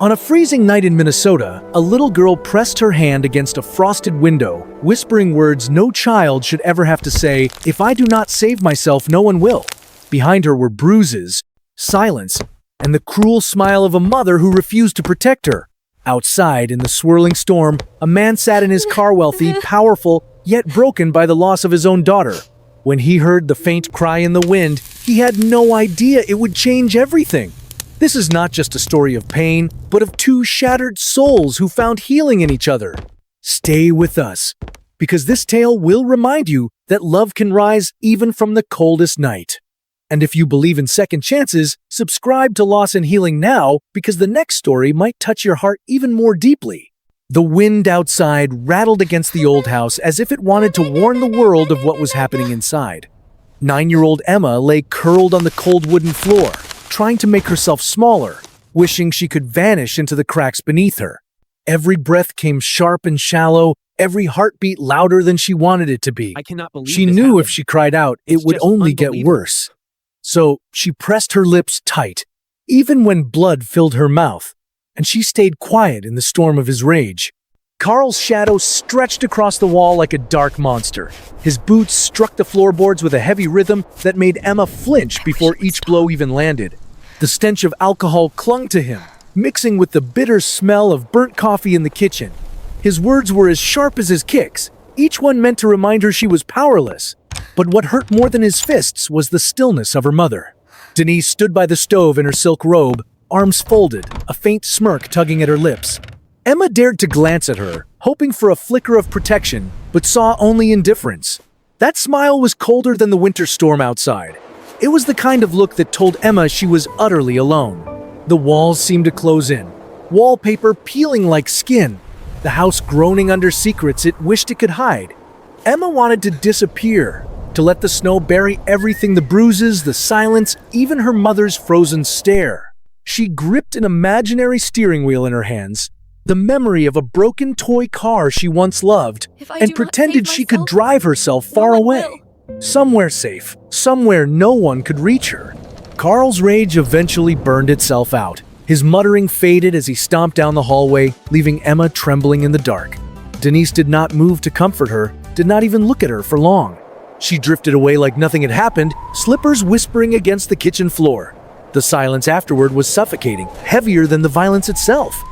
On a freezing night in Minnesota, a little girl pressed her hand against a frosted window, whispering words no child should ever have to say, "If I do not save myself, no one will." Behind her were bruises, silence, and the cruel smile of a mother who refused to protect her. Outside, in the swirling storm, a man sat in his car, wealthy, powerful, yet broken by the loss of his own daughter. When he heard the faint cry in the wind, he had no idea it would change everything. This is not just a story of pain, but of two shattered souls who found healing in each other. Stay with us, because this tale will remind you that love can rise even from the coldest night. And if you believe in second chances, subscribe to Loss and Healing now, because the next story might touch your heart even more deeply. The wind outside rattled against the old house as if it wanted to warn the world of what was happening inside. 9-year-old Emma lay curled on the cold wooden floor, trying to make herself smaller, wishing she could vanish into the cracks beneath her. Every breath came sharp and shallow, every heartbeat louder than she wanted it to be. I cannot believe She this knew happened. if she cried out, it would just only get unbelievable. worse. So she pressed her lips tight, even when blood filled her mouth, and she stayed quiet in the storm of his rage. Carl's shadow stretched across the wall like a dark monster. His boots struck the floorboards with a heavy rhythm that made Emma flinch before each blow even landed. The stench of alcohol clung to him, mixing with the bitter smell of burnt coffee in the kitchen. His words were as sharp as his kicks, each one meant to remind her she was powerless. But what hurt more than his fists was the stillness of her mother. Denise stood by the stove in her silk robe, arms folded, a faint smirk tugging at her lips. Emma dared to glance at her, hoping for a flicker of protection, but saw only indifference. That smile was colder than the winter storm outside. It was the kind of look that told Emma she was utterly alone. The walls seemed to close in, wallpaper peeling like skin, the house groaning under secrets it wished it could hide. Emma wanted to disappear, to let the snow bury everything, the bruises, the silence, even her mother's frozen stare. She gripped an imaginary steering wheel in her hands, the memory of a broken toy car she once loved, and pretended she could drive herself far away. Somewhere safe, somewhere no one could reach her. Carl's rage eventually burned itself out. His muttering faded as he stomped down the hallway, leaving Emma trembling in the dark. Denise did not move to comfort her, did not even look at her for long. She drifted away like nothing had happened, slippers whispering against the kitchen floor. The silence afterward was suffocating, heavier than the violence itself.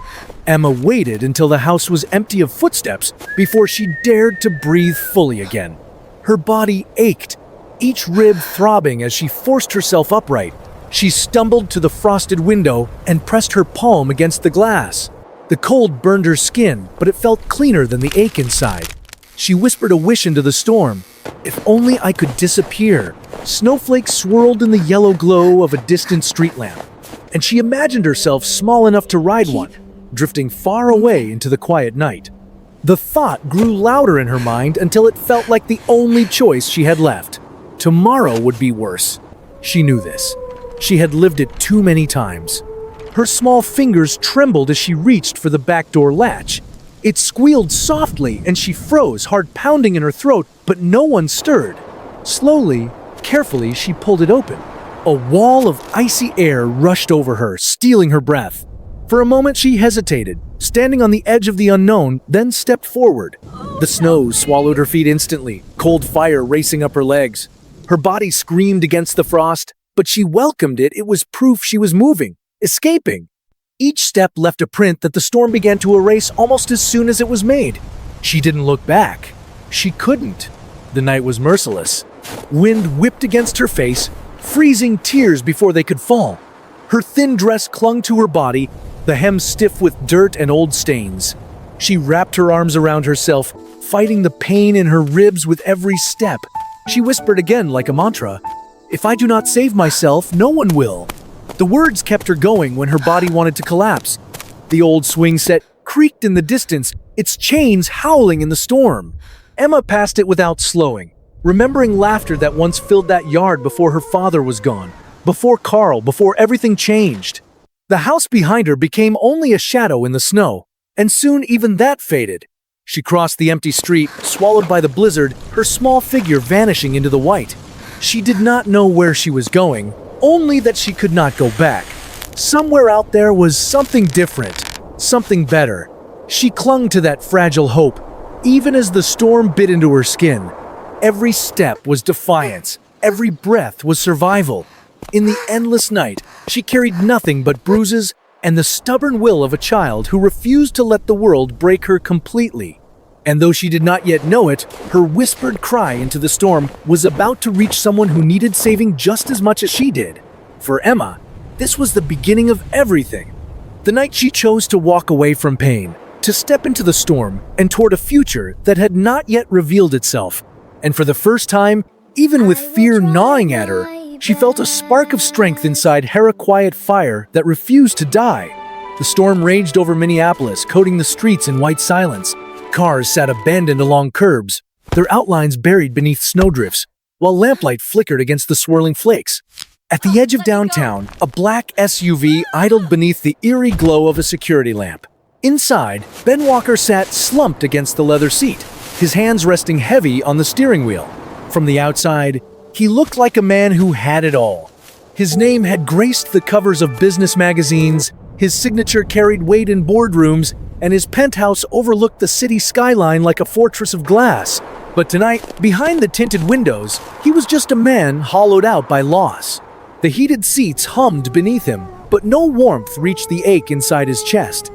Emma waited until the house was empty of footsteps before she dared to breathe fully again. Her body ached, each rib throbbing as she forced herself upright. She stumbled to the frosted window and pressed her palm against the glass. The cold burned her skin, but it felt cleaner than the ache inside. She whispered a wish into the storm. If only I could disappear. Snowflakes swirled in the yellow glow of a distant street lamp, and she imagined herself small enough to ride one, drifting far away into the quiet night. The thought grew louder in her mind until it felt like the only choice she had left. Tomorrow would be worse. She knew this. She had lived it too many times. Her small fingers trembled as she reached for the back door latch. It squealed softly and she froze, heart pounding in her throat, but no one stirred. Slowly, carefully, she pulled it open. A wall of icy air rushed over her, stealing her breath. For a moment she hesitated, standing on the edge of the unknown, then stepped forward. The snow swallowed her feet instantly, cold fire racing up her legs. Her body screamed against the frost, but she welcomed it. It was proof she was moving, escaping. Each step left a print that the storm began to erase almost as soon as it was made. She didn't look back. She couldn't. The night was merciless. Wind whipped against her face, freezing tears before they could fall. Her thin dress clung to her body, the hem stiff with dirt and old stains. She wrapped her arms around herself, fighting the pain in her ribs with every step. She whispered again like a mantra, "If I do not save myself, no one will." The words kept her going when her body wanted to collapse. The old swing set creaked in the distance, its chains howling in the storm. Emma passed it without slowing, remembering laughter that once filled that yard before her father was gone, before Carl, before everything changed. The house behind her became only a shadow in the snow, and soon even that faded. She crossed the empty street, swallowed by the blizzard, her small figure vanishing into the white. She did not know where she was going, only that she could not go back. Somewhere out there was something different, something better. She clung to that fragile hope, even as the storm bit into her skin. Every step was defiance, every breath was survival. In the endless night, she carried nothing but bruises and the stubborn will of a child who refused to let the world break her completely. And though she did not yet know it, her whispered cry into the storm was about to reach someone who needed saving just as much as she did. For Emma, this was the beginning of everything. The night she chose to walk away from pain, to step into the storm and toward a future that had not yet revealed itself. And for the first time, even with fear gnawing at her, she felt a spark of strength inside her, a quiet fire that refused to die. The storm raged over Minneapolis, coating the streets in white silence. Cars sat abandoned along curbs, their outlines buried beneath snowdrifts, while lamplight flickered against the swirling flakes. At the edge of downtown, a black SUV idled beneath the eerie glow of a security lamp. Inside, Ben Walker sat slumped against the leather seat, his hands resting heavy on the steering wheel. From the outside, he looked like a man who had it all. His name had graced the covers of business magazines, his signature carried weight in boardrooms, and his penthouse overlooked the city skyline like a fortress of glass. But tonight, behind the tinted windows, he was just a man hollowed out by loss. The heated seats hummed beneath him, but no warmth reached the ache inside his chest.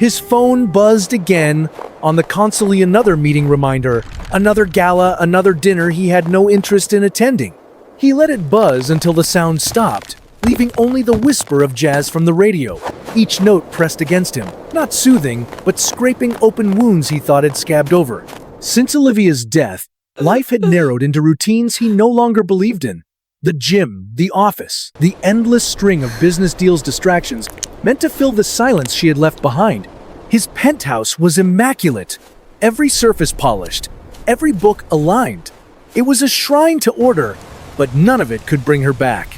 His phone buzzed again, on the console another meeting reminder, another gala, another dinner he had no interest in attending. He let it buzz until the sound stopped, leaving only the whisper of jazz from the radio, each note pressed against him, not soothing, but scraping open wounds he thought had scabbed over. Since Olivia's death, life had narrowed into routines he no longer believed in. The gym, the office, the endless string of business deals distractions meant to fill the silence she had left behind. His penthouse was immaculate, every surface polished, every book aligned. It was a shrine to order, but none of it could bring her back.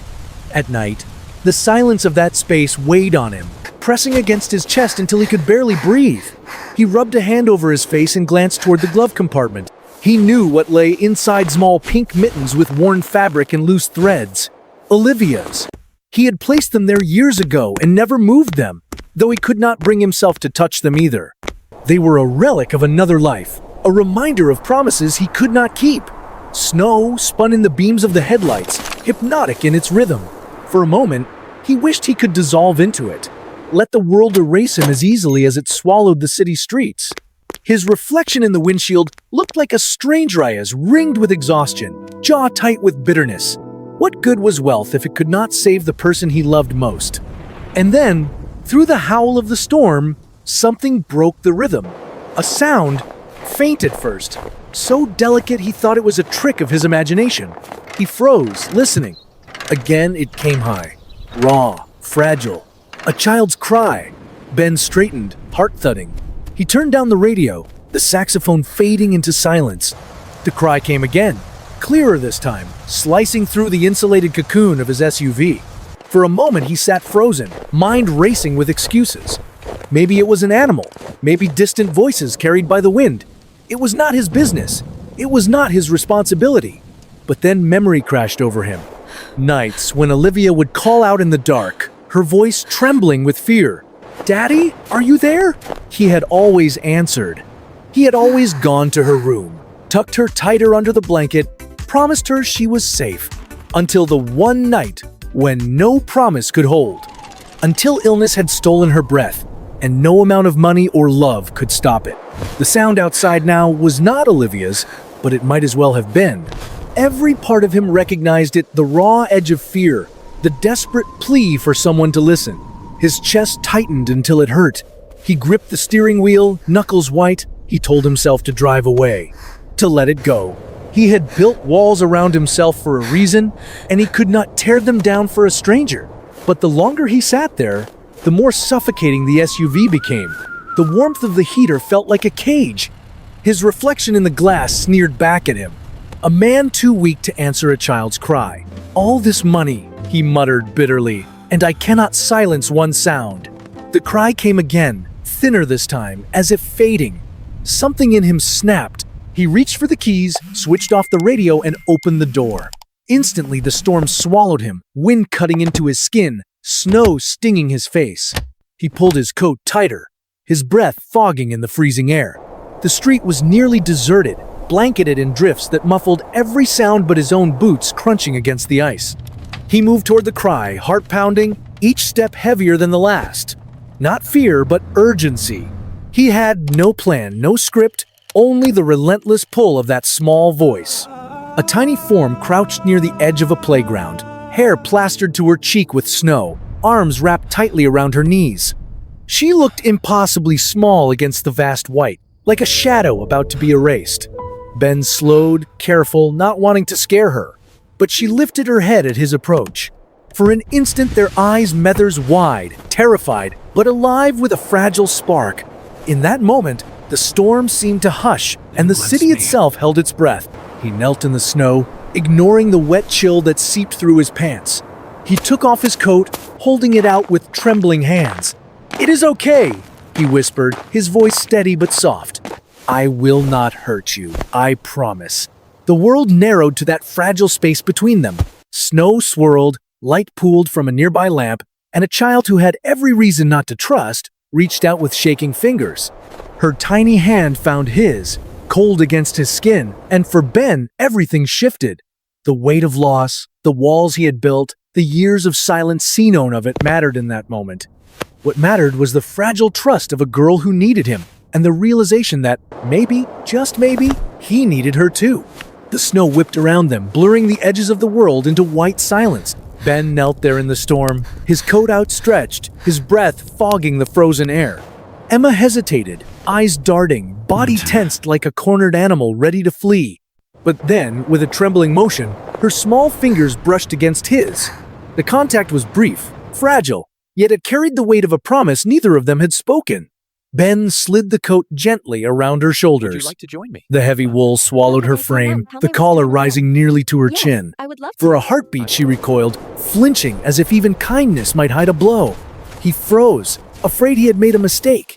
At night, the silence of that space weighed on him, pressing against his chest until he could barely breathe. He rubbed a hand over his face and glanced toward the glove compartment. He knew what lay inside small pink mittens with worn fabric and loose threads. Olivia's. He had placed them there years ago and never moved them, though he could not bring himself to touch them either. They were a relic of another life, a reminder of promises he could not keep. Snow spun in the beams of the headlights, hypnotic in its rhythm. For a moment, he wished he could dissolve into it, let the world erase him as easily as it swallowed the city streets. His reflection in the windshield looked like a strange Raya's ringed with exhaustion, jaw tight with bitterness. What good was wealth if it could not save the person he loved most? And then, through the howl of the storm, something broke the rhythm. A sound, faint at first, so delicate he thought it was a trick of his imagination. He froze, listening. Again it came high, raw, fragile. A child's cry. Ben straightened, heart thudding. He turned down the radio, the saxophone fading into silence. The cry came again, clearer this time, slicing through the insulated cocoon of his SUV. For a moment he sat frozen, mind racing with excuses. Maybe it was an animal, maybe distant voices carried by the wind. It was not his business. It was not his responsibility. But then memory crashed over him. Nights when Olivia would call out in the dark, her voice trembling with fear. "Daddy, are you there?" He had always answered. He had always gone to her room, tucked her tighter under the blanket, promised her she was safe. Until the one night when no promise could hold. Until illness had stolen her breath, and no amount of money or love could stop it. The sound outside now was not Olivia's, but it might as well have been. Every part of him recognized it, the raw edge of fear, the desperate plea for someone to listen. His chest tightened until it hurt. He gripped the steering wheel, knuckles white. He told himself to drive away, to let it go. He had built walls around himself for a reason, and he could not tear them down for a stranger. But the longer he sat there, the more suffocating the SUV became. The warmth of the heater felt like a cage. His reflection in the glass sneered back at him. A man too weak to answer a child's cry. "All this money," he muttered bitterly, "and I cannot silence one sound." The cry came again, thinner this time, as if fading. Something in him snapped. He reached for the keys, switched off the radio, and opened the door. Instantly, the storm swallowed him, wind cutting into his skin, snow stinging his face. He pulled his coat tighter, his breath fogging in the freezing air. The street was nearly deserted, blanketed in drifts that muffled every sound but his own boots crunching against the ice. He moved toward the cry, heart pounding, each step heavier than the last. Not fear, but urgency. He had no plan, no script, only the relentless pull of that small voice. A tiny form crouched near the edge of a playground, hair plastered to her cheek with snow, arms wrapped tightly around her knees. She looked impossibly small against the vast white, like a shadow about to be erased. Ben slowed, careful, not wanting to scare her, but she lifted her head at his approach. For an instant, their eyes met theirs wide, terrified, but alive with a fragile spark. In that moment, the storm seemed to hush, and the city itself held its breath. He knelt in the snow, ignoring the wet chill that seeped through his pants. He took off his coat, holding it out with trembling hands. "It is okay," he whispered, his voice steady but soft. "I will not hurt you, I promise." The world narrowed to that fragile space between them. Snow swirled, light pooled from a nearby lamp, and a child who had every reason not to trust reached out with shaking fingers. Her tiny hand found his, cold against his skin, and for Ben, everything shifted. The weight of loss, the walls he had built, the years of silent seen-on of it mattered in that moment. What mattered was the fragile trust of a girl who needed him, and the realization that maybe, just maybe, he needed her too. The snow whipped around them, blurring the edges of the world into white silence. Ben knelt there in the storm, his coat outstretched, his breath fogging the frozen air. Emma hesitated, eyes darting, body tensed like a cornered animal ready to flee. But then, with a trembling motion, her small fingers brushed against his. The contact was brief, fragile, yet it carried the weight of a promise neither of them had spoken. Ben slid the coat gently around her shoulders. Would you like to join me? The heavy wool swallowed her frame, the collar rising nearly to her chin. I would love to. For a heartbeat, she recoiled, flinching as if even kindness might hide a blow. He froze, afraid he had made a mistake.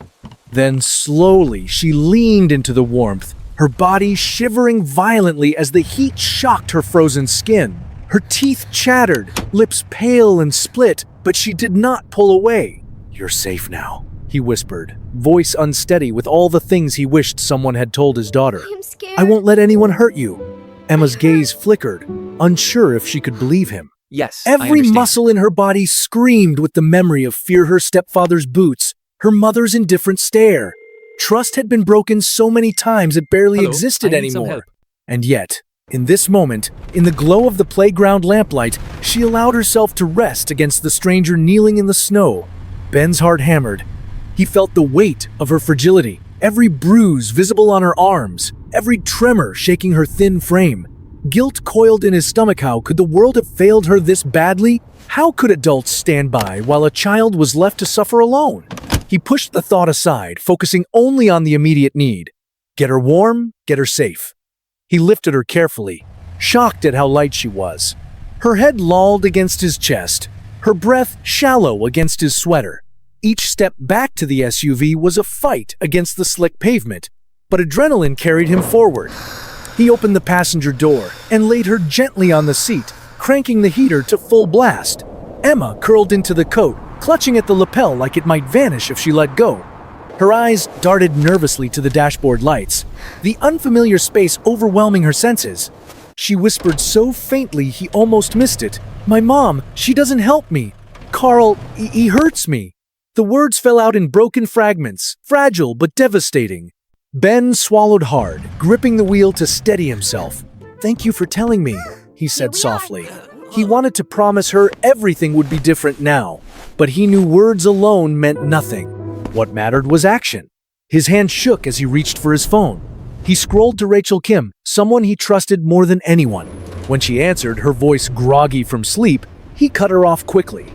Then slowly, she leaned into the warmth, her body shivering violently as the heat shocked her frozen skin. Her teeth chattered, lips pale and split, but she did not pull away. "You're safe now," he whispered, voice unsteady with all the things he wished someone had told his daughter. I'm scared. "I won't let anyone hurt you." Emma's gaze flickered, unsure if she could believe him. Yes, I Every understand. muscle in her body screamed with the memory of fear her stepfather's boots, her mother's indifferent stare. Trust had been broken so many times it barely Hello, existed I need some anymore. help. And yet, in this moment, in the glow of the playground lamplight, she allowed herself to rest against the stranger kneeling in the snow. Ben's heart hammered. He felt the weight of her fragility, every bruise visible on her arms, every tremor shaking her thin frame. Guilt coiled in his stomach. How could the world have failed her this badly? How could adults stand by while a child was left to suffer alone? He pushed the thought aside, focusing only on the immediate need. Get her warm, get her safe. He lifted her carefully, shocked at how light she was. Her head lolled against his chest, her breath shallow against his sweater. Each step back to the SUV was a fight against the slick pavement, but adrenaline carried him forward. He opened the passenger door and laid her gently on the seat, cranking the heater to full blast. Emma curled into the coat, clutching at the lapel like it might vanish if she let go. Her eyes darted nervously to the dashboard lights, the unfamiliar space overwhelming her senses. She whispered so faintly he almost missed it. "My mom, she doesn't help me. Carl, he hurts me." The words fell out in broken fragments, fragile but devastating. Ben swallowed hard, gripping the wheel to steady himself. "Thank you for telling me," he said softly. He wanted to promise her everything would be different now, but he knew words alone meant nothing. What mattered was action. His hand shook as he reached for his phone. He scrolled to Rachel Kim, someone he trusted more than anyone. When she answered, her voice groggy from sleep, he cut her off quickly.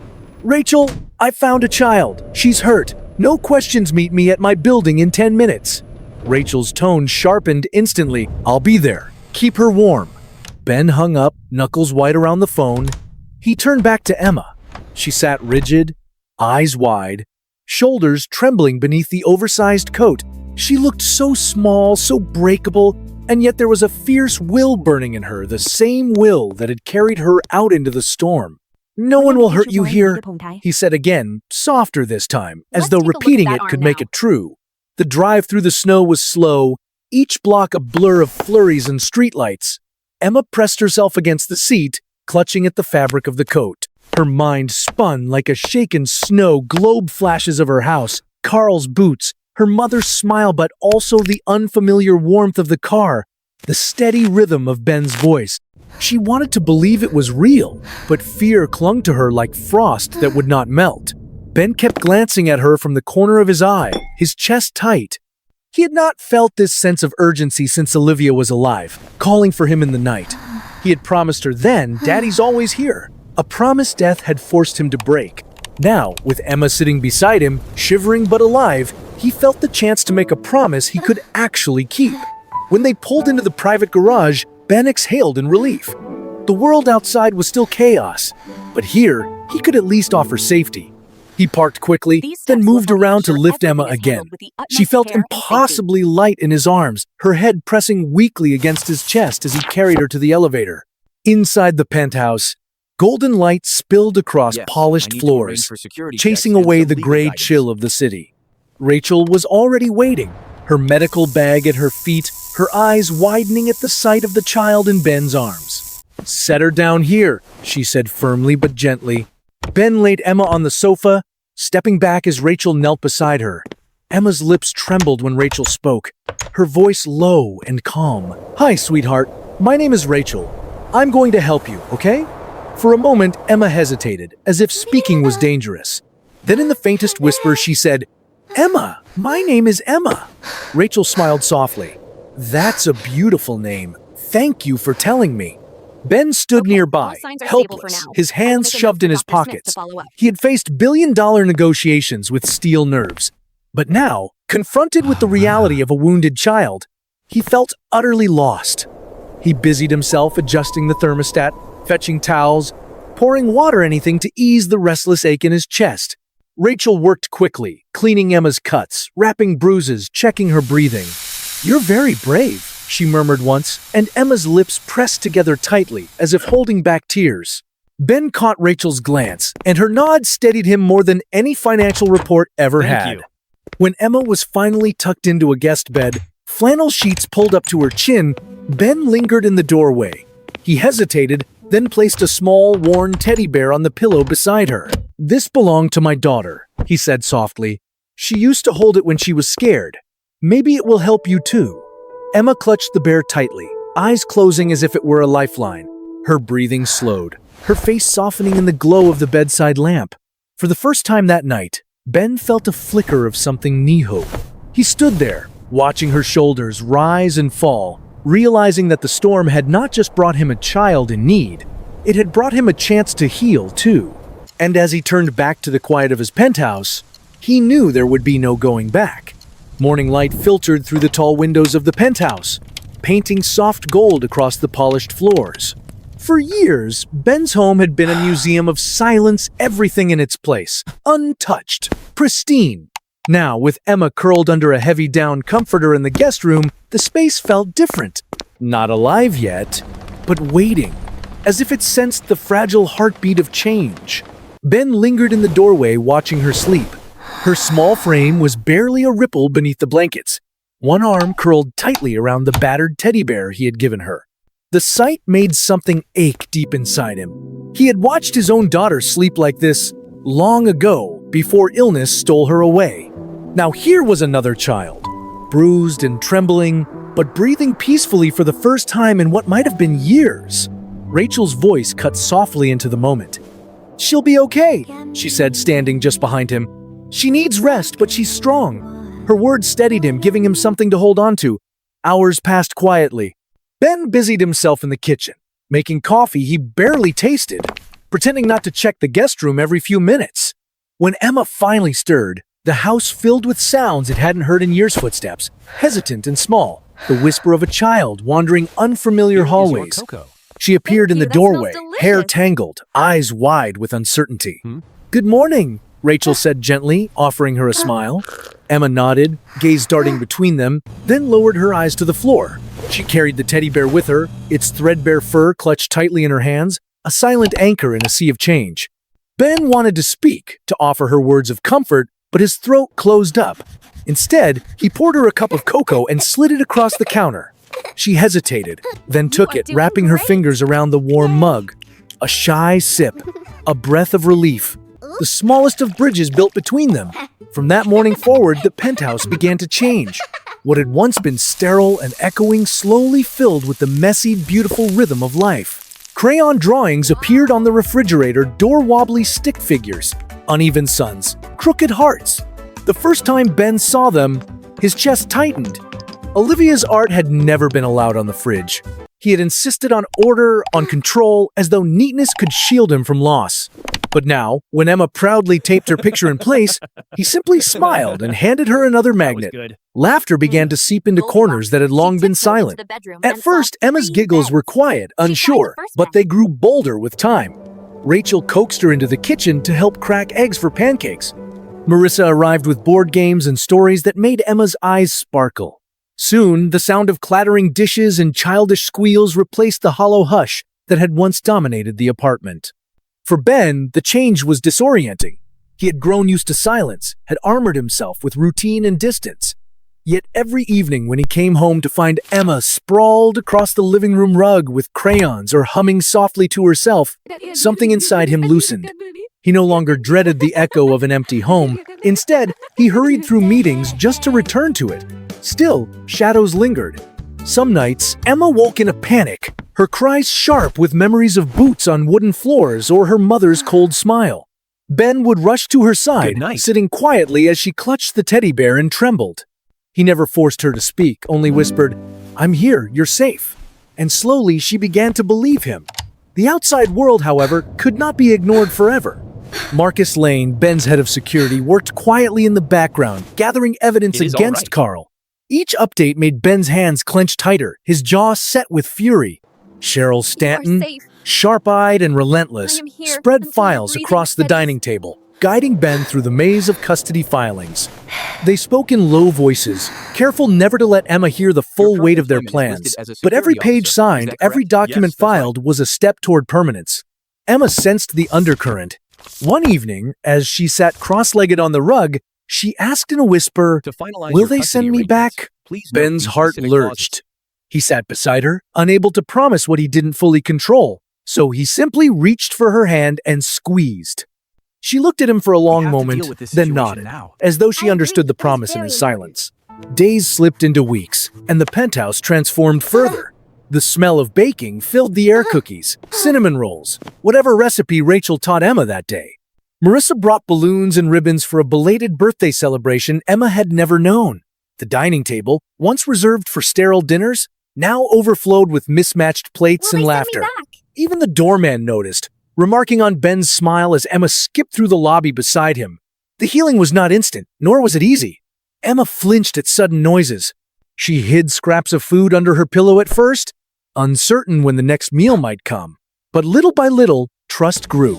"Rachel, I found a child. She's hurt. No questions, meet me at my building in 10 minutes. Rachel's tone sharpened instantly. "I'll be there. Keep her warm." Ben hung up, knuckles white around the phone. He turned back to Emma. She sat rigid, eyes wide, shoulders trembling beneath the oversized coat. She looked so small, so breakable, and yet there was a fierce will burning in her, the same will that had carried her out into the storm. No one will hurt you here, he said again, softer this time, as though repeating it could make it true. The drive through the snow was slow, each block a blur of flurries and streetlights. Emma pressed herself against the seat, clutching at the fabric of the coat. Her mind spun like a shaken snow globe flashes of her house, Carl's boots, her mother's smile, but also the unfamiliar warmth of the car, the steady rhythm of Ben's voice. She wanted to believe it was real, but fear clung to her like frost that would not melt. Ben kept glancing at her from the corner of his eye, his chest tight. He had not felt this sense of urgency since Olivia was alive, calling for him in the night. He had promised her then, Daddy's always here. A promise death had forced him to break. Now, with Emma sitting beside him, shivering but alive, he felt the chance to make a promise he could actually keep. When they pulled into the private garage, Ben exhaled in relief. The world outside was still chaos, but here, he could at least offer safety. He parked quickly, then moved around to lift Emma again. She felt impossibly light in his arms, her head pressing weakly against his chest as he carried her to the elevator. Inside the penthouse, golden light spilled across polished floors, chasing away the gray chill of the city. Rachel was already waiting, her medical bag at her feet, her eyes widening at the sight of the child in Ben's arms. "Set her down here," she said firmly but gently. Ben laid Emma on the sofa, stepping back as Rachel knelt beside her. Emma's lips trembled when Rachel spoke, her voice low and calm. "Hi, sweetheart. My name is Rachel. I'm going to help you, okay?" For a moment, Emma hesitated, as if speaking was dangerous. Then in the faintest whisper, she said, "Emma, my name is Emma." Rachel smiled softly. "That's a beautiful name. Thank you for telling me." Ben stood nearby, helpless, his hands shoved in his pockets. He had faced billion-dollar negotiations with steel nerves. But now, confronted with the reality of a wounded child, he felt utterly lost. He busied himself adjusting the thermostat, fetching towels, pouring water, anything to ease the restless ache in his chest. Rachel worked quickly, cleaning Emma's cuts, wrapping bruises, checking her breathing. "You're very brave," she murmured once, and Emma's lips pressed together tightly, as if holding back tears. Ben caught Rachel's glance, and her nod steadied him more than any financial report ever had. When Emma was finally tucked into a guest bed, flannel sheets pulled up to her chin, Ben lingered in the doorway. He hesitated, then placed a small, worn teddy bear on the pillow beside her. "This belonged to my daughter," he said softly. "She used to hold it when she was scared. Maybe it will help you too." Emma clutched the bear tightly, eyes closing as if it were a lifeline. Her breathing slowed, her face softening in the glow of the bedside lamp. For the first time that night, Ben felt a flicker of something knee-hope. He stood there, watching her shoulders rise and fall, realizing that the storm had not just brought him a child in need, it had brought him a chance to heal too. And as he turned back to the quiet of his penthouse, he knew there would be no going back. Morning light filtered through the tall windows of the penthouse, painting soft gold across the polished floors. For years, Ben's home had been a museum of silence, everything in its place, untouched, pristine. Now, with Emma curled under a heavy down comforter in the guest room, the space felt different. Not alive yet, but waiting, as if it sensed the fragile heartbeat of change. Ben lingered in the doorway watching her sleep. Her small frame was barely a ripple beneath the blankets, one arm curled tightly around the battered teddy bear he had given her. The sight made something ache deep inside him. He had watched his own daughter sleep like this long ago, before illness stole her away. Now here was another child, bruised and trembling, but breathing peacefully for the first time in what might have been years. Rachel's voice cut softly into the moment. "She'll be okay," she said, standing just behind him. "She needs rest, but she's strong." Her words steadied him, giving him something to hold on to. Hours passed quietly. Ben busied himself in the kitchen, making coffee he barely tasted, pretending not to check the guest room every few minutes. When Emma finally stirred, the house filled with sounds it hadn't heard in years. Footsteps, hesitant and small, the whisper of a child wandering unfamiliar hallways. She appeared in the doorway, hair tangled, eyes wide with uncertainty. "Good morning," Rachel said gently, offering her a smile. Emma nodded, gaze darting between them, then lowered her eyes to the floor. She carried the teddy bear with her, its threadbare fur clutched tightly in her hands, a silent anchor in a sea of change. Ben wanted to speak, to offer her words of comfort, but his throat closed up. Instead, he poured her a cup of cocoa and slid it across the counter. She hesitated, then took it, wrapping her fingers around the warm mug. A shy sip, a breath of relief, the smallest of bridges built between them. From that morning forward, the penthouse began to change. What had once been sterile and echoing slowly filled with the messy, beautiful rhythm of life. Crayon drawings appeared on the refrigerator, door-wobbly stick figures, uneven suns, crooked hearts. The first time Ben saw them, his chest tightened. Olivia's art had never been allowed on the fridge. He had insisted on order, on control, as though neatness could shield him from loss. But now, when Emma proudly taped her picture in place, he simply smiled and handed her another magnet. Laughter began to seep into corners that had long been silent. At first, Emma's giggles were quiet, unsure, but they grew bolder with time. Rachel coaxed her into the kitchen to help crack eggs for pancakes. Marissa arrived with board games and stories that made Emma's eyes sparkle. Soon, the sound of clattering dishes and childish squeals replaced the hollow hush that had once dominated the apartment. For Ben, the change was disorienting. He had grown used to silence, had armored himself with routine and distance. Yet every evening when he came home to find Emma sprawled across the living room rug with crayons or humming softly to herself, something inside him loosened. He no longer dreaded the echo of an empty home. Instead, he hurried through meetings just to return to it. Still, shadows lingered. Some nights, Emma woke in a panic, her cries sharp with memories of boots on wooden floors or her mother's cold smile. Ben would rush to her side, sitting quietly as she clutched the teddy bear and trembled. He never forced her to speak, only whispered, "I'm here, you're safe." And slowly she began to believe him. The outside world, however, could not be ignored forever. Marcus Lane, Ben's head of security, worked quietly in the background, gathering evidence against Carl. Each update made Ben's hands clench tighter, his jaw set with fury. Cheryl Stanton, sharp-eyed and relentless, spread files across the dining table, guiding Ben through the maze of custody filings. They spoke in low voices, careful never to let Emma hear the full weight of their plans. But every page signed, every document filed was a step toward permanence. Emma sensed the undercurrent. One evening, as she sat cross-legged on the rug, she asked in a whisper, "Will they send me back?" Ben's heart lurched. He sat beside her, unable to promise what he didn't fully control, so he simply reached for her hand and squeezed. She looked at him for a long moment, then nodded, as though she understood the promise in his silence. Days slipped into weeks, and the penthouse transformed further. The smell of baking filled the air, cookies, cinnamon rolls, whatever recipe Rachel taught Emma that day. Marissa brought balloons and ribbons for a belated birthday celebration Emma had never known. The dining table, once reserved for sterile dinners, now overflowed with mismatched plates and laughter. Even the doorman noticed, remarking on Ben's smile as Emma skipped through the lobby beside him. The healing was not instant, nor was it easy. Emma flinched at sudden noises. She hid scraps of food under her pillow at first, uncertain when the next meal might come. But little by little, trust grew.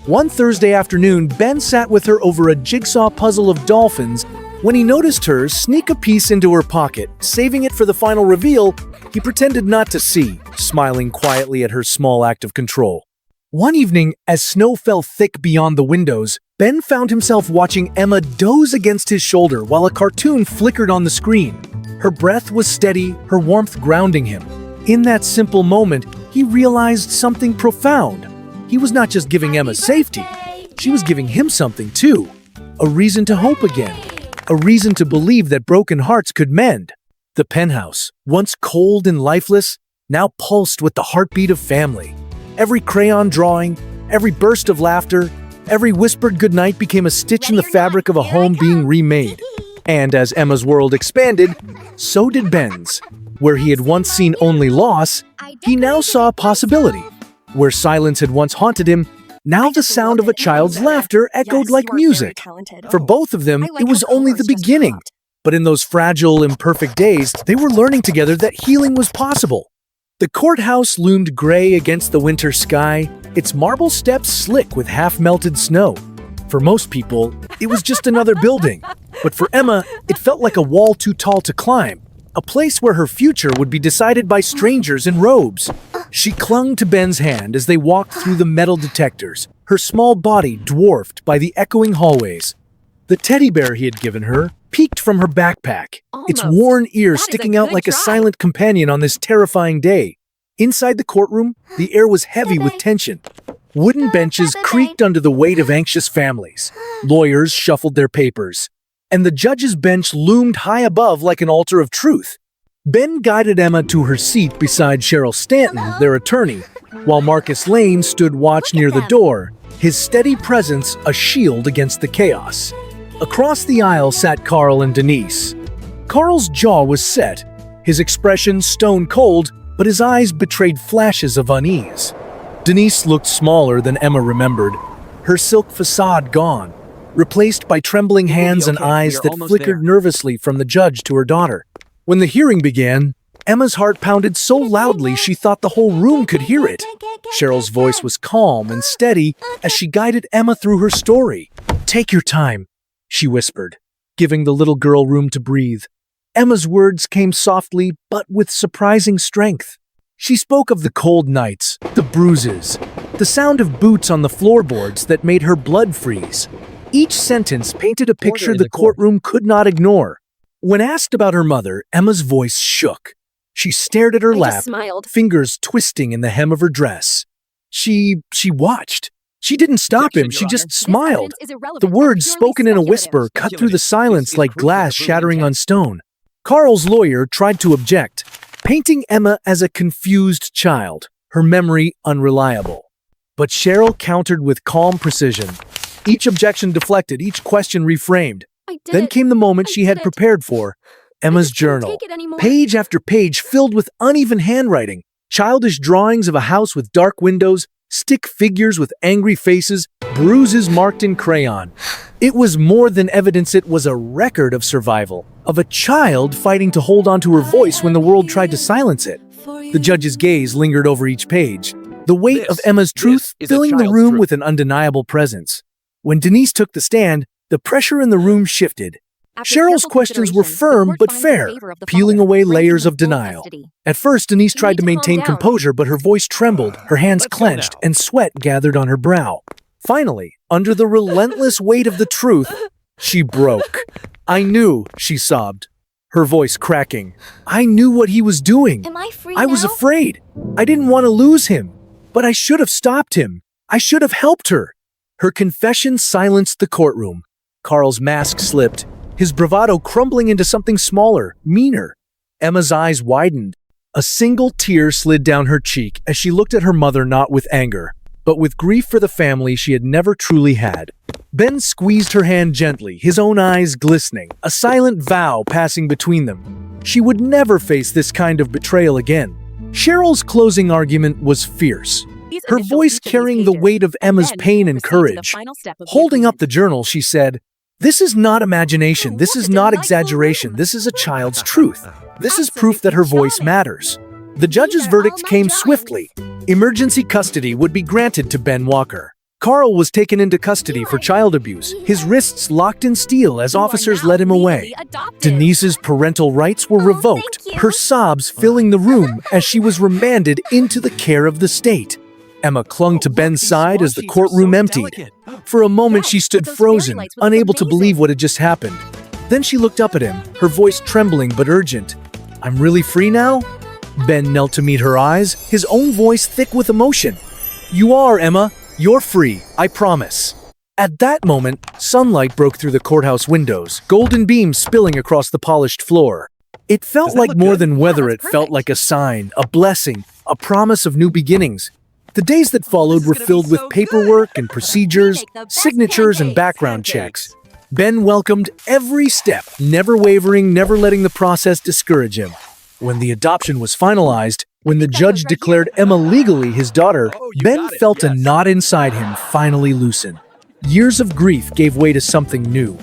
One Thursday afternoon, Ben sat with her over a jigsaw puzzle of dolphins. When he noticed her sneak a piece into her pocket, saving it for the final reveal, he pretended not to see, smiling quietly at her small act of control. One evening, as snow fell thick beyond the windows, Ben found himself watching Emma doze against his shoulder while a cartoon flickered on the screen. Her breath was steady, her warmth grounding him. In that simple moment, he realized something profound. He was not just giving Emma safety, she was giving him something too. A reason to hope again. A reason to believe that broken hearts could mend. The penthouse, once cold and lifeless, now pulsed with the heartbeat of family. Every crayon drawing, every burst of laughter, every whispered goodnight became a stitch in the fabric of a home being remade. And as Emma's world expanded, so did Ben's. Where he had once seen only loss, he now saw a possibility. Where silence had once haunted him, now the sound of a child's laughter echoed like music. For both of them, it was only the beginning. But in those fragile, imperfect days, they were learning together that healing was possible. The courthouse loomed gray against the winter sky, its marble steps slick with half-melted snow. For most people, it was just another building. But for Emma, it felt like a wall too tall to climb, a place where her future would be decided by strangers in robes. She clung to Ben's hand as they walked through the metal detectors, her small body dwarfed by the echoing hallways. The teddy bear he had given her peeked from her backpack, its worn ear sticking out like a silent companion on this terrifying day. Inside the courtroom, the air was heavy with tension. Wooden benches creaked under the weight of anxious families. Lawyers shuffled their papers, and the judge's bench loomed high above like an altar of truth. Ben guided Emma to her seat beside Cheryl Stanton, their attorney, while Marcus Lane stood watch near the door, his steady presence a shield against the chaos. Across the aisle sat Carl and Denise. Carl's jaw was set, his expression stone cold, but his eyes betrayed flashes of unease. Denise looked smaller than Emma remembered, her silk facade gone, replaced by trembling hands and eyes that flickered nervously from the judge to her daughter. When the hearing began, Emma's heart pounded so loudly she thought the whole room could hear it. Cheryl's voice was calm and steady as she guided Emma through her story. "Take your time," she whispered, giving the little girl room to breathe. Emma's words came softly but with surprising strength. She spoke of the cold nights, the bruises, the sound of boots on the floorboards that made her blood freeze. Each sentence painted a picture the courtroom could not ignore. When asked about her mother, Emma's voice shook. She stared at her lap, fingers twisting in the hem of her dress. She watched. She didn't stop him, she just smiled. The words spoken in a whisper cut through the silence like glass shattering on stone. Carl's lawyer tried to object, painting Emma as a confused child, her memory unreliable. But Cheryl countered with calm precision. Each objection deflected, each question reframed. Then came the moment she had prepared for, Emma's journal. Page after page filled with uneven handwriting, childish drawings of a house with dark windows, stick figures with angry faces, bruises marked in crayon. It was more than evidence, it was a record of survival, of a child fighting to hold on to her voice when the world tried to silence it. The judge's gaze lingered over each page, the weight of Emma's truth filling the room with an undeniable presence. When Denise took the stand, the pressure in the room shifted. Cheryl's questions were firm but fair, peeling away layers of denial. At first, Denise tried to maintain composure, but her voice trembled, her hands clenched, and sweat gathered on her brow. Finally, under the relentless weight of the truth, she broke. "I knew," she sobbed, her voice cracking. "I knew what he was doing. Am I free I was now? afraid. I didn't want to lose him. But I should have stopped him. I should have helped her." Her confession silenced the courtroom. Carl's mask slipped, his bravado crumbling into something smaller, meaner. Emma's eyes widened. A single tear slid down her cheek as she looked at her mother, not with anger, but with grief for the family she had never truly had. Ben squeezed her hand gently, his own eyes glistening, a silent vow passing between them. She would never face this kind of betrayal again. Cheryl's closing argument was fierce, her voice carrying the weight of Emma's pain and courage. Holding up the journal, she said, "This is not imagination, this is not exaggeration, this is a child's truth. This is proof that her voice matters." The judge's verdict came swiftly. Emergency custody would be granted to Ben Walker. Carl was taken into custody for child abuse, his wrists locked in steel as officers led him away. Denise's parental rights were revoked, her sobs filling the room as she was remanded into the care of the state. Emma clung to Ben's side as the courtroom emptied. For a moment she stood frozen, unable to believe what had just happened. Then she looked up at him, her voice trembling but urgent. "I'm really free now?" Ben knelt to meet her eyes, his own voice thick with emotion. "You are, Emma. You're free, I promise." At that moment, sunlight broke through the courthouse windows, golden beams spilling across the polished floor. It felt like more than weather, it felt like a sign, a blessing, a promise of new beginnings. The days that followed were filled with paperwork and procedures, signatures and background checks. Ben welcomed every step, never wavering, never letting the process discourage him. When the adoption was finalized, when the judge declared Emma legally his daughter, Ben felt a knot inside him finally loosen. Years of grief gave way to something new.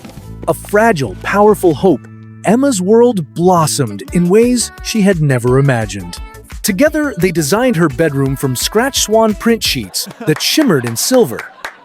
A fragile, powerful hope. Emma's world blossomed in ways she had never imagined. Together, they designed her bedroom from scratch swan print sheets that shimmered in silver,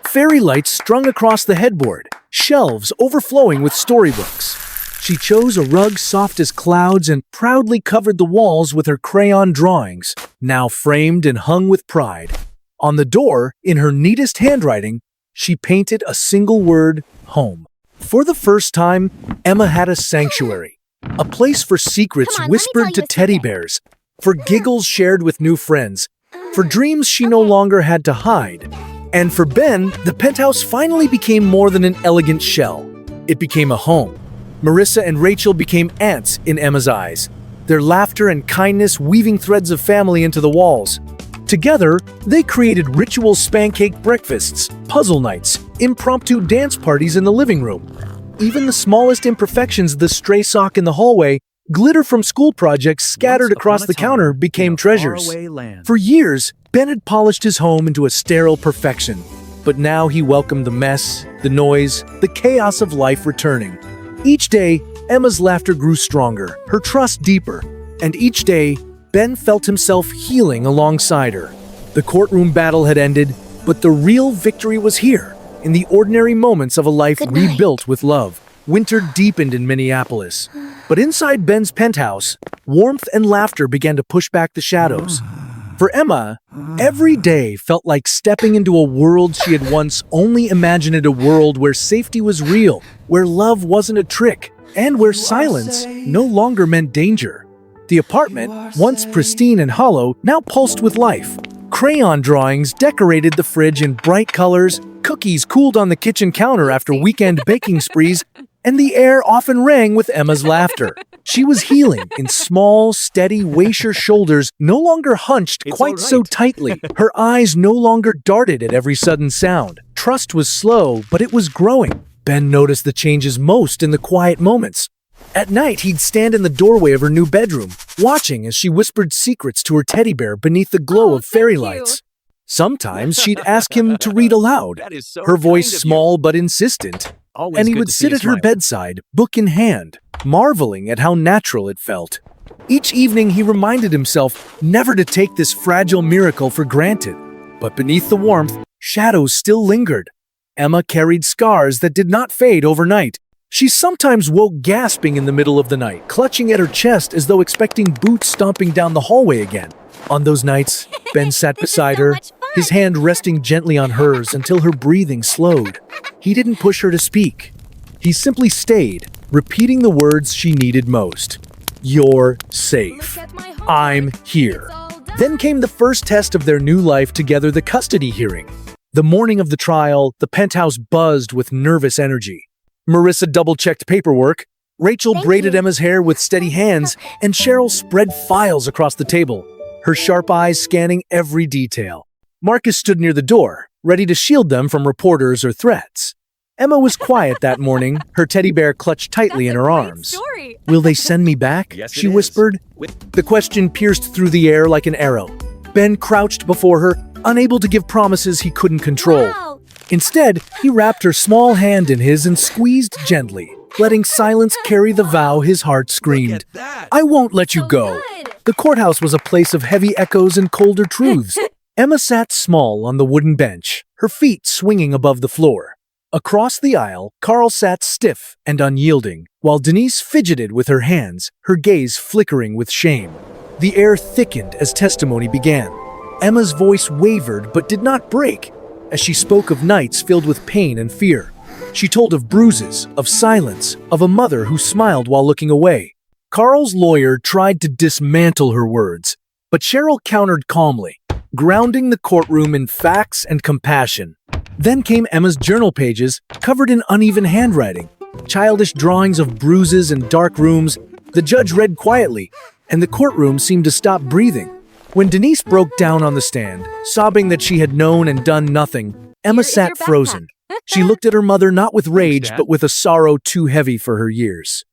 fairy lights strung across the headboard, shelves overflowing with storybooks. She chose a rug soft as clouds and proudly covered the walls with her crayon drawings, now framed and hung with pride. On the door, in her neatest handwriting, she painted a single word, home. For the first time, Emma had a sanctuary, a place for secrets whispered to teddy bears, for giggles shared with new friends, for dreams she no longer had to hide. And for Ben, the penthouse finally became more than an elegant shell. It became a home. Marissa and Rachel became ants in Emma's eyes, their laughter and kindness weaving threads of family into the walls. Together, they created ritual pancake breakfasts, puzzle nights, impromptu dance parties in the living room. Even the smallest imperfections, the stray sock in the hallway, glitter from school projects scattered across the counter became treasures. For years, Ben had polished his home into a sterile perfection, but now he welcomed the mess, the noise, the chaos of life returning. Each day, Emma's laughter grew stronger, her trust deeper, and each day, Ben felt himself healing alongside her. The courtroom battle had ended, but the real victory was here, in the ordinary moments of a life rebuilt with love. Winter deepened in Minneapolis, but inside Ben's penthouse, warmth and laughter began to push back the shadows. For Emma, every day felt like stepping into a world she had once only imagined, a world where safety was real, where love wasn't a trick, and where silence no longer meant danger. The apartment, once pristine and hollow, now pulsed with life. Crayon drawings decorated the fridge in bright colors, cookies cooled on the kitchen counter after weekend baking sprees, and the air often rang with Emma's laughter. She was healing in small, steady, waist shoulders, no longer hunched quite so tightly. Her eyes no longer darted at every sudden sound. Trust was slow, but it was growing. Ben noticed the changes most in the quiet moments. At night, he'd stand in the doorway of her new bedroom, watching as she whispered secrets to her teddy bear beneath the glow of fairy lights. Sometimes she'd ask him to read aloud, her voice small but insistent, and he would sit at her bedside, book in hand, marveling at how natural it felt. Each evening, he reminded himself never to take this fragile miracle for granted. But beneath the warmth, shadows still lingered. Emma carried scars that did not fade overnight. She sometimes woke gasping in the middle of the night, clutching at her chest as though expecting boots stomping down the hallway again. On those nights, Ben sat beside her, his hand resting gently on hers until her breathing slowed. He didn't push her to speak. He simply stayed, repeating the words she needed most. You're safe. I'm here. Then came the first test of their new life together, the custody hearing. The morning of the trial, the penthouse buzzed with nervous energy. Marissa double-checked paperwork, Rachel braided Emma's hair with steady hands, and Cheryl spread files across the table, her sharp eyes scanning every detail. Marcus stood near the door, ready to shield them from reporters or threats. Emma was quiet that morning, her teddy bear clutched tightly in her arms. Will they send me back? She whispered. The question pierced through the air like an arrow. Ben crouched before her, unable to give promises he couldn't control. Instead, he wrapped her small hand in his and squeezed gently, letting silence carry the vow his heart screamed. I won't let you go. The courthouse was a place of heavy echoes and colder truths. Emma sat small on the wooden bench, her feet swinging above the floor. Across the aisle, Carl sat stiff and unyielding, while Denise fidgeted with her hands, her gaze flickering with shame. The air thickened as testimony began. Emma's voice wavered but did not break, as she spoke of nights filled with pain and fear. She told of bruises, of silence, of a mother who smiled while looking away. Carl's lawyer tried to dismantle her words, but Cheryl countered calmly, grounding the courtroom in facts and compassion. Then came Emma's journal pages, covered in uneven handwriting, childish drawings of bruises and dark rooms. The judge read quietly, and the courtroom seemed to stop breathing. When Denise broke down on the stand, sobbing that she had known and done nothing, Emma sat frozen. She looked at her mother not with rage, but with a sorrow too heavy for her years.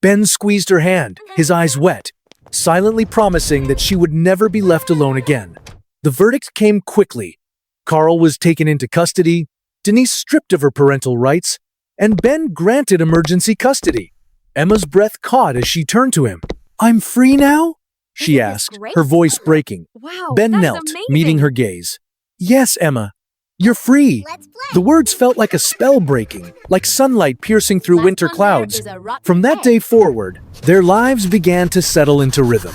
Ben squeezed her hand, his eyes wet, silently promising that she would never be left alone again. The verdict came quickly. Carl was taken into custody, Denise stripped of her parental rights, and Ben granted emergency custody. Emma's breath caught as she turned to him. I'm free now? She asked, her voice breaking. Wow, Ben that's knelt, amazing. meeting her gaze. Yes, Emma. You're free. Let's play. The words felt like a spell breaking, like sunlight piercing through Last winter one there clouds. is a rotten From that egg. day forward, their lives began to settle into rhythm.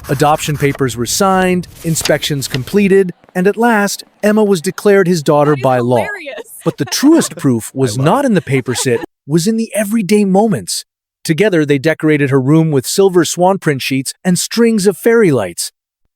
Adoption papers were signed, inspections completed, and at last, Emma was declared his daughter by law. Hilarious. But the truest proof was not in the paper sit, was in the everyday moments. Together, they decorated her room with silver swan print sheets and strings of fairy lights.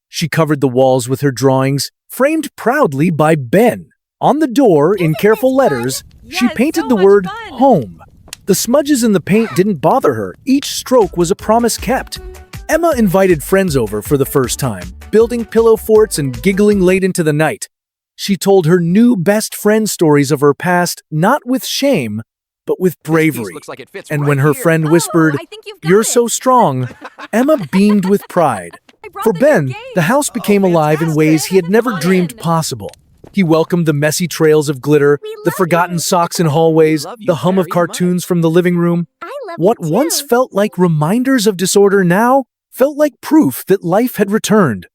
She covered the walls with her drawings, framed proudly by Ben. On the door, in careful letters, she Yes, painted so the much word fun. home. The smudges in the paint didn't bother her. Each stroke was a promise kept. Emma invited friends over for the first time, building pillow forts and giggling late into the night. She told her new best friend stories of her past, not with shame, but with bravery. Looks like it fits And right when her here. friend whispered, I think you've got "You're it." so strong," Emma beamed with pride. I brought For the new Ben, game. the house became alive in ways he had never dreamed possible. He welcomed the messy trails of glitter, We the love forgotten you. socks in hallways, We love you the hum of very cartoons from the living room. I love What you too. once felt like reminders of disorder now felt like proof that life had returned.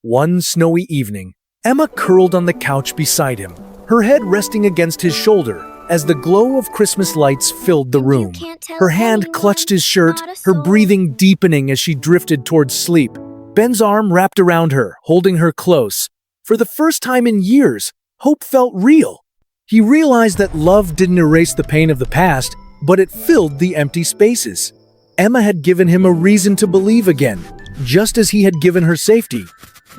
One snowy evening, Emma curled on the couch beside him, her head resting against his shoulder as the glow of Christmas lights filled the You room. can't tell Her hand anyone, clutched his shirt, not a her soul. breathing deepening as she drifted towards sleep. Ben's arm wrapped around her, holding her close. For the first time in years, hope felt real. He realized that love didn't erase the pain of the past, but it filled the empty spaces. Emma had given him a reason to believe again, just as he had given her safety.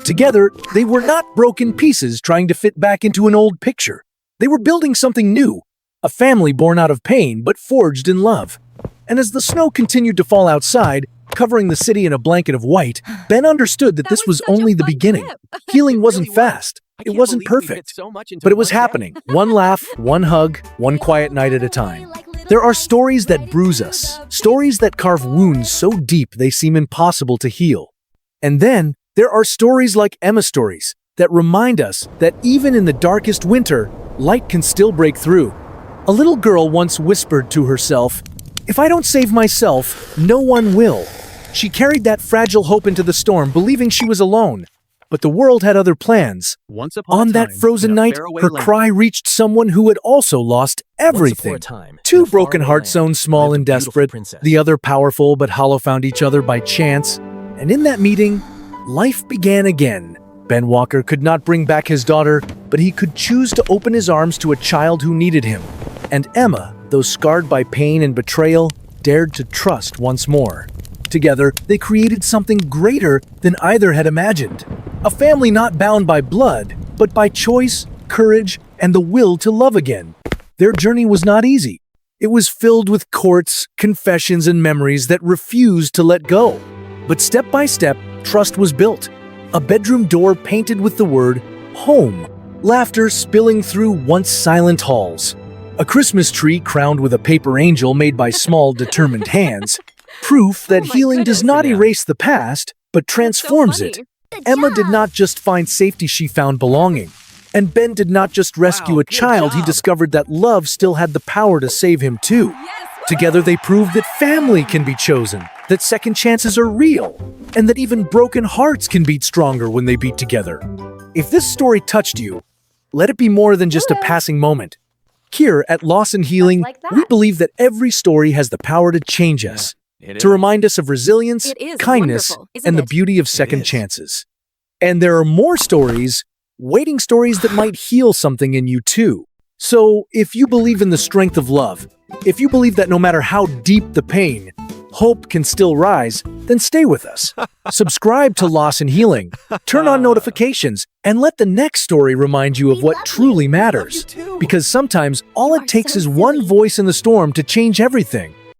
Together, they were not broken pieces trying to fit back into an old picture. They were building something new, a family born out of pain but forged in love. And as the snow continued to fall outside, covering the city in a blanket of white, Ben understood that this was was such a only the fun beginning. trip. Healing It wasn't really was. fast. I It can't wasn't believe we fit perfect. so much into But it was one day. happening. One laugh, one hug, one quiet night at a time. There are stories that bruise us, stories that carve wounds so deep they seem impossible to heal. And then, there are stories like Emma's stories that remind us that even in the darkest winter, light can still break through. A little girl once whispered to herself, "If I don't save myself, no one will." She carried that fragile hope into the storm, believing she was alone. But the world had other plans. Once upon On a that time, frozen in a night, faraway her land. cry reached someone who had also lost everything. Once upon a time, in Two a broken faraway hearts, land, small lived and a beautiful desperate, princess. the other powerful but hollow, found each other by chance. And in that meeting, life began again. Ben Walker could not bring back his daughter, but he could choose to open his arms to a child who needed him. And Emma, though scarred by pain and betrayal, dared to trust once more. Together, they created something greater than either had imagined. A family not bound by blood, but by choice, courage, and the will to love again. Their journey was not easy. It was filled with courts, confessions, and memories that refused to let go. But step by step, trust was built. A bedroom door painted with the word home, laughter spilling through once silent halls. A Christmas tree crowned with a paper angel made by small, determined hands. Proof that Oh my healing does goodness, not Sam. erase the past, but transforms funny. it. Good Emma did job. not just find safety, she found belonging. And Ben did not just rescue Wow, a good child, he job. discovered that love still had the power to save him too. Yes. Together they proved that family can be chosen, that second chances are real, and that even broken hearts can beat stronger when they beat together. If this story touched you, let it be more than just a passing moment. Here at Loss and Healing, like that. we believe that every story has the power to change us, It to is. remind us of resilience, It is kindness, wonderful, isn't and the it? beauty of second is. chances. And there are more stories, waiting stories that might heal something in you too. So, if you believe in the strength of love, if you believe that no matter how deep the pain, hope can still rise, then stay with us. Subscribe to Loss and Healing, turn on notifications, and let the next story remind you of We what love truly you. matters. too. Because sometimes all You it are takes so is one silly. voice in the storm to change everything.